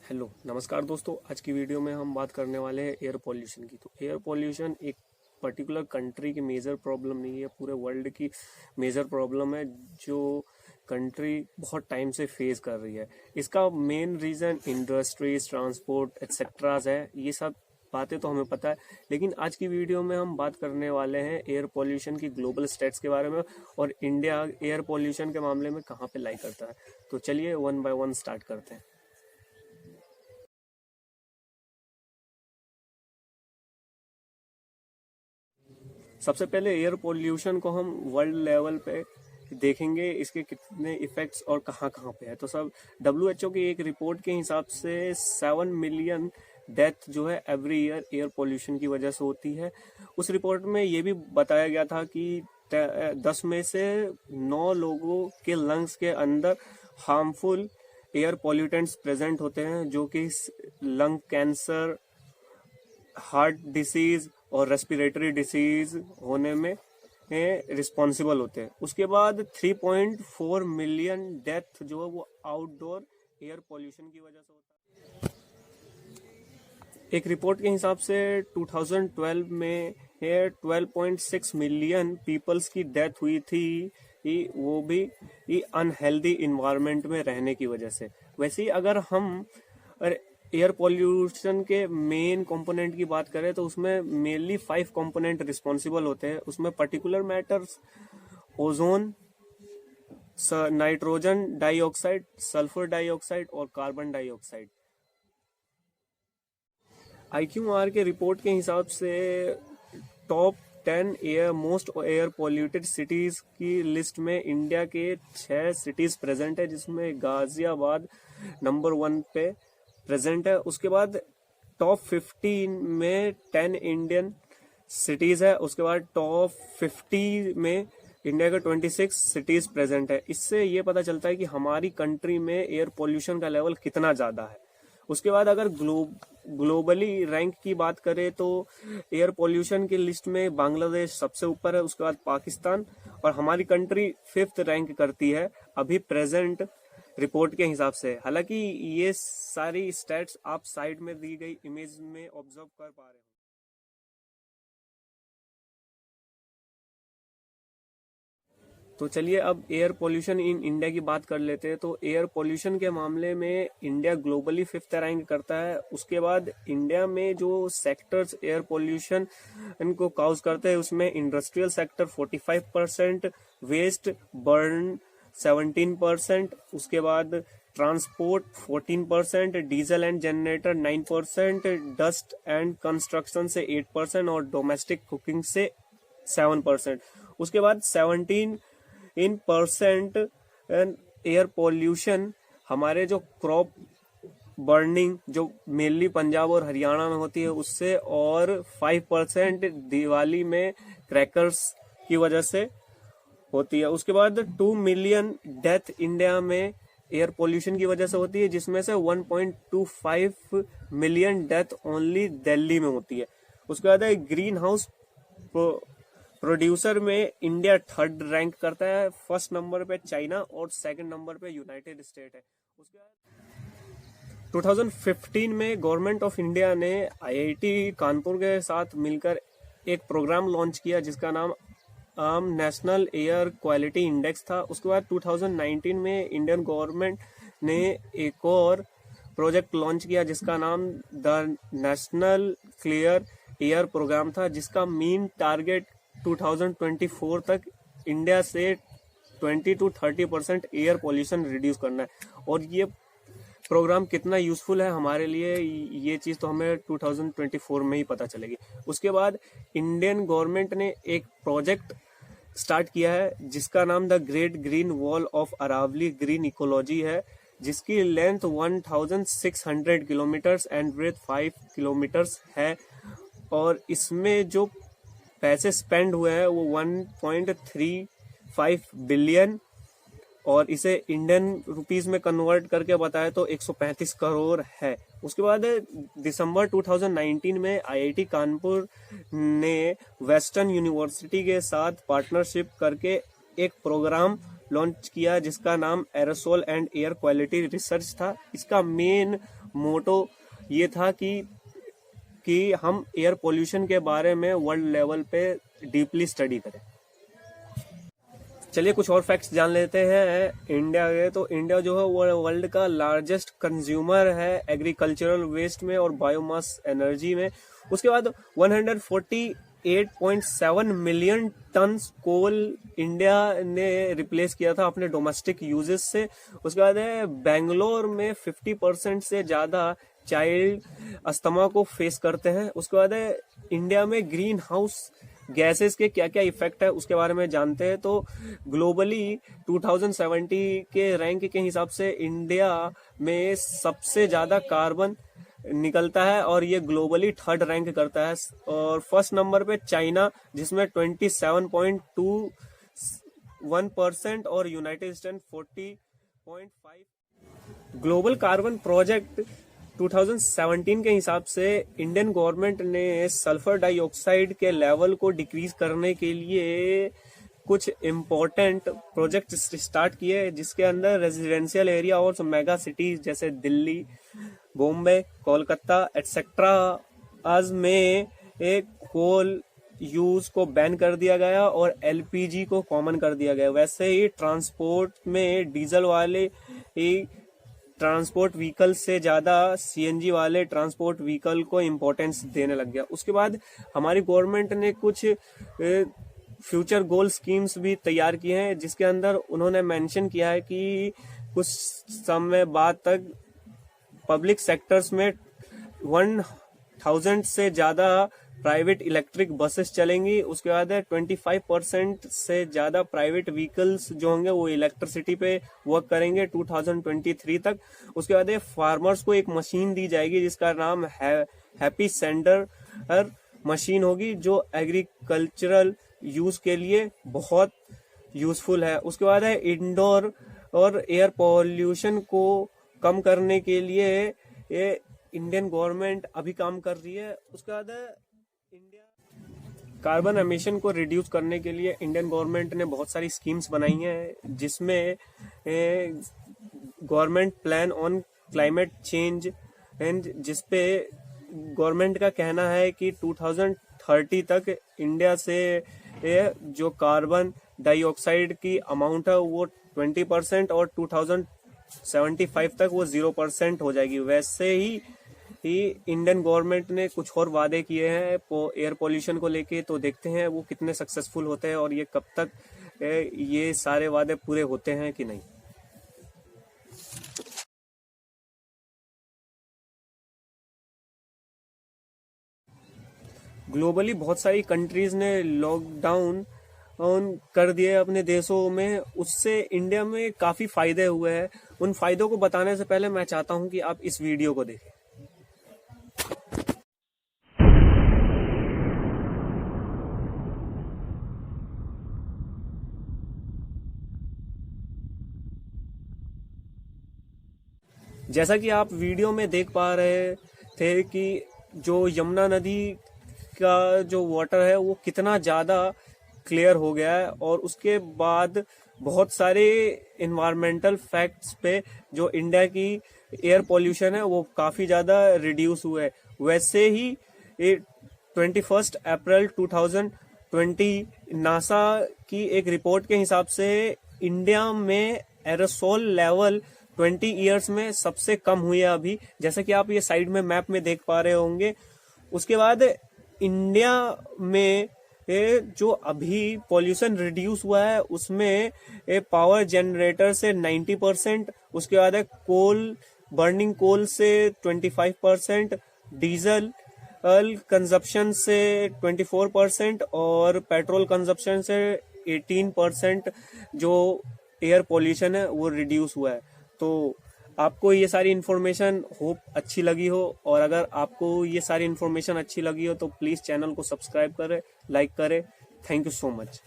Hello नमस्कार दोस्तों। आज की वीडियो में हम बात करने वाले हैं एयर पॉल्यूशन की। तो एयर पॉल्यूशन एक पर्टिकुलर कंट्री की मेजर प्रॉब्लम नहीं है, पूरे वर्ल्ड की मेजर प्रॉब्लम है जो कंट्री बहुत टाइम से फेस कर रही है। इसका मेन रीज़न इंडस्ट्रीज, ट्रांसपोर्ट एक्सेट्राज है। ये सब बातें तो हमें पता है, लेकिन आज की वीडियो में हम बात करने वाले हैं एयर पॉल्यूशन की ग्लोबल स्टेट्स के बारे में और इंडिया एयर पॉल्यूशन के मामले में कहाँ पे लाई करता है। तो चलिए वन बाय वन स्टार्ट करते हैं। सबसे पहले एयर पोल्यूशन को हम वर्ल्ड लेवल पे देखेंगे, इसके कितने इफेक्ट्स और कहाँ कहाँ पे है। तो सब WHO की एक रिपोर्ट के हिसाब से 7 मिलियन डेथ जो है एवरी ईयर एयर पोल्यूशन की वजह से होती है। उस रिपोर्ट में ये भी बताया गया था कि 10 में से 9 लोगों के लंग्स के अंदर हार्मफुल एयर पॉल्यूटेंट्स प्रेजेंट होते हैं, जो कि लंग कैंसर, हार्ट डिसीज और रेस्पिरेटरी डिसीज होने में रिस्पॉन्सिबल होते हैं। उसके बाद 3.4 मिलियन डेथ जो है वो आउटडोर एयर पॉल्यूशन की वजह से होता है। एक रिपोर्ट के हिसाब से 2012 में 12.6 मिलियन पीपल्स की डेथ हुई थी, वो भी अनहेल्दी इन्वायरमेंट में रहने की वजह से। वैसे ही अगर हम एयर पॉल्यूशन के मेन कंपोनेंट की बात करें तो उसमें मेनली 5 कंपोनेंट रिस्पॉन्सिबल होते हैं। उसमें particular matters, ozone, nitrogen dioxide, sulphur dioxide और कार्बन डाइऑक्साइड। IQR के रिपोर्ट के हिसाब से top 10 most air polluted cities की लिस्ट में इंडिया के 6 सिटीज प्रेजेंट है, जिसमें गाजियाबाद नंबर 1 पे प्रेजेंट है। उसके बाद टॉप 15 में 10 इंडियन सिटीज है। उसके बाद टॉप 50 में इंडिया के 26 सिटीज प्रेजेंट है। इससे ये पता चलता है कि हमारी कंट्री में एयर पोल्यूशन का लेवल कितना ज्यादा है। उसके बाद अगर ग्लोबली रैंक की बात करें तो एयर पोल्यूशन की लिस्ट में बांग्लादेश सबसे ऊपर है, उसके बाद पाकिस्तान, और हमारी कंट्री 5th रैंक करती है अभी प्रेजेंट रिपोर्ट के हिसाब से। हालांकि ये सारी स्टैट्स आप साइड में दी गई इमेज में ऑब्जर्व कर पा रहे हो। तो चलिए अब एयर पोल्यूशन इन इंडिया की बात कर लेते हैं। तो एयर पोल्यूशन के मामले में इंडिया ग्लोबली 5th रैंक करता है। उसके बाद इंडिया में जो सेक्टर्स एयर पोल्यूशन इनको काउज करते हैं उसमें इंडस्ट्रियल सेक्टर 45%, वेस्ट बर्न 17%, उसके बाद transport 14%, diesel and generator 9%, dust and construction से 8% और डोमेस्टिक कुकिंग से 7%। उसके बाद 17% एयर पॉल्यूशन हमारे जो क्रॉप बर्निंग जो मेनली पंजाब और हरियाणा में होती है उससे, और 5% दिवाली में क्रैकर्स की वजह से होती है। उसके बाद 2 मिलियन डेथ इंडिया में एयर पोल्यूशन की वजह से होती है, जिसमें से 1.25 मिलियन डेथ ओनली दिल्ली में होती है। उसके बाद ग्रीन हाउस प्रोड्यूसर में इंडिया 3rd रैंक करता है। 1st नंबर पे चाइना और 2nd नंबर पे यूनाइटेड स्टेट है। उसके बाद 2015 में गवर्नमेंट ऑफ इंडिया ने IIT कानपुर के साथ मिलकर एक प्रोग्राम लॉन्च किया जिसका नाम नेशनल एयर क्वालिटी इंडेक्स था। उसके बाद 2019 में इंडियन गवर्नमेंट ने एक और प्रोजेक्ट लॉन्च किया जिसका नाम the national clear air programme था, जिसका मेन टारगेट 2024 तक इंडिया से 20 to 30% एयर पॉल्यूशन रिड्यूस करना है। और ये प्रोग्राम कितना यूजफुल है हमारे लिए, ये चीज तो हमें 2024 में ही पता चलेगी। उसके बाद इंडियन गवर्नमेंट ने एक प्रोजेक्ट स्टार्ट किया है जिसका नाम the great green wall of Aravalli green ecology है, जिसकी length 1600 kilometres and breadth 5 kilometres है। और इसमें जो पैसे स्पेंड हुए हैं वो 1.35 बिलियन, और इसे इंडियन रुपीस में कन्वर्ट करके बताए तो 135 करोड़ है। उसके बाद दिसंबर 2019 में IIT कानपुर ने वेस्टर्न यूनिवर्सिटी के साथ पार्टनरशिप करके एक प्रोग्राम लॉन्च किया जिसका नाम aerosol and air quality research था। इसका मेन मोटो ये था कि हम एयर पोल्यूशन के बारे में वर्ल्ड लेवल पे डीपली स्टडी करें। चलिए कुछ और फैक्ट्स जान लेते हैं इंडिया के। तो इंडिया जो है वो वर्ल्ड का लार्जेस्ट कंज्यूमर है एग्रीकल्चरल वेस्ट में और बायोमास एनर्जी में। उसके बाद 148.7 मिलियन टन कोल इंडिया ने रिप्लेस किया था अपने डोमेस्टिक यूजेस से। उसके बाद बेंगलोर में 50% से ज्यादा चाइल्ड अस्थमा को फेस करते हैं। उसके बाद इंडिया में ग्रीन हाउस गैसेस के क्या क्या इफेक्ट है उसके बारे में जानते हैं। तो ग्लोबली 2070 के रैंक के हिसाब से इंडिया में सबसे ज्यादा कार्बन निकलता है और ये ग्लोबली 3rd रैंक करता है। और फर्स्ट नंबर पे चाइना जिसमें 27.21% और United state 40.5। Global carbon project 2017 के हिसाब से इंडियन गवर्नमेंट ने सल्फर डाइऑक्साइड के लेवल को डिक्रीज करने के लिए कुछ इम्पोर्टेंट प्रोजेक्ट स्टार्ट किए, जिसके अंदर रेजिडेंशियल एरिया और मेगा सिटीज जैसे दिल्ली, बॉम्बे, कोलकाता एटसेट्रा आज में एक कोल यूज को बैन कर दिया गया और एलपीजी को कॉमन कर दिया गया। वैसे ही ट्रांसपोर्ट में डीजल वाले ट्रांसपोर्ट व्हीकल से ज्यादा सीएनजी वाले ट्रांसपोर्ट व्हीकल को इम्पोर्टेंस देने लग गया। उसके बाद हमारी गवर्नमेंट ने कुछ फ्यूचर गोल स्कीम्स भी तैयार किए हैं, जिसके अंदर उन्होंने मेंशन किया है कि कुछ समय बाद तक पब्लिक सेक्टर्स में 1000 से ज्यादा प्राइवेट इलेक्ट्रिक बसेस चलेंगी। उसके बाद 25% से ज्यादा प्राइवेट व्हीकल्स जो होंगे वो इलेक्ट्रिसिटी पे वर्क करेंगे 2023 तक। उसके बाद फार्मर्स को एक मशीन दी जाएगी जिसका नाम हैप्पी सेंडर मशीन होगी, जो एग्रीकल्चरल यूज के लिए बहुत यूजफुल है। उसके बाद इंडोर और एयर पॉल्यूशन को कम करने के लिए ये इंडियन गवर्नमेंट अभी काम कर रही है। उसके बाद इंडिया कार्बन एमिशन को रिड्यूस करने के लिए इंडियन गवर्नमेंट ने बहुत सारी स्कीम्स बनाई हैं, जिसमें government plan on climate change and जिसपे गवर्नमेंट का कहना है कि 2030 तक इंडिया से जो कार्बन डाइऑक्साइड की अमाउंट है वो 20% और 2075 तक वो 0% हो जाएगी। वैसे ही इंडियन गवर्नमेंट ने कुछ और वादे किए हैं एयर पोल्यूशन को लेके, तो देखते हैं वो कितने सक्सेसफुल होते हैं और ये कब तक ये सारे वादे पूरे होते हैं कि नहीं। ग्लोबली बहुत सारी कंट्रीज ने लॉकडाउन कर दिए अपने देशों में, उससे इंडिया में काफी फायदे हुए हैं। उन फायदों को बताने से पहले मैं चाहता हूं कि आप इस वीडियो को देखें। जैसा कि आप वीडियो में देख पा रहे थे कि जो यमुना नदी का जो वाटर है वो कितना ज्यादा क्लियर हो गया है, और उसके बाद बहुत सारे इन्वायरमेंटल फैक्ट्स पे जो इंडिया की एयर पोल्यूशन है वो काफी ज्यादा रिड्यूस हुआ है। वैसे ही 21 अप्रैल 2020 नासा की एक रिपोर्ट के हिसाब से इंडिया में एरोसोल लेवल 20 ईयर्स में सबसे कम हुई है अभी, जैसा कि आप ये साइड में मैप में देख पा रहे होंगे। उसके बाद इंडिया में जो अभी पॉल्यूशन रिड्यूस हुआ है उसमें पावर जनरेटर से 90%, उसके बाद कोल बर्निंग कोल से 25%, डीजल कंजप्शन से 24% और पेट्रोल कंजप्शन से 18% जो एयर पॉल्यूशन है वो रिड्यूस हुआ है। तो आपको ये सारी इन्फॉर्मेशन होप अच्छी लगी हो, और अगर आपको ये सारी इन्फॉर्मेशन अच्छी लगी हो तो प्लीज चैनल को सब्सक्राइब करें, लाइक करें। Thank you so much.